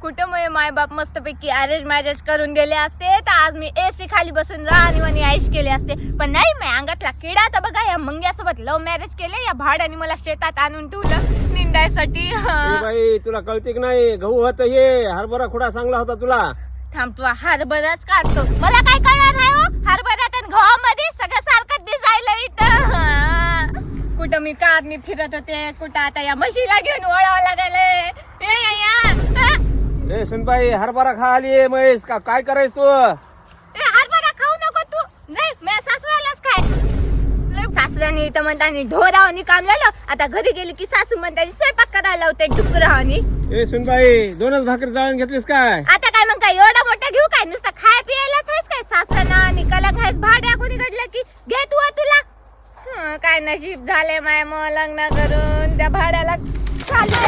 कुठं मग माय बाप मस्तपैकी अरेंज मॅरेज करून गेले असते तर आज मी एसी खाली बसून राणीवाणी आईश केले असते. पण नाही, माझ्या अंगातला किडा तर बघा या मंग्यासोबत लव्ह मॅरेज केले. या भाड्याने मला शेतात आणून ठेवलं निंदायसाठी. बाई तुला कळते की नाही, गहू होत हे हरभरा खुडा चांगला होता तुला. थांब, तू हरभराच काढतो, मला काय कळणार आहे हो हरभऱ्यात आणि गव्हामध्ये सगळं सारखं दिसायला इथं. कुठं मी कारनी फिरत होते, कुठं आता या म्हशीला घेऊन ओळावं लागले. ए सुनबाई हरभरा खा आली महेश काय करायच तू. हरभरा खाऊ नको तू, नाही मी सासऱ्यालाच काय. सासऱ्याने इथं म्हणतानी ढोरावानी काम लावलं, आता घरी गेली की सासू म्हणतानी स्वयंपाक करायला लावते डुकरावानी. ए सुनबाई दोनच भाकरी जाळून घेतलीस काय. आता काय मग काय एवढा मोठा घेऊ काय, नुसतं खाय पियायलाच आहेस काय. सासऱ्यानं आणि कलंक आहेस, भाड्या कोणी घडलं की घे तू तुला. काय नशीब झाले माय मग लग्न करून त्या भाड्याला चाललं.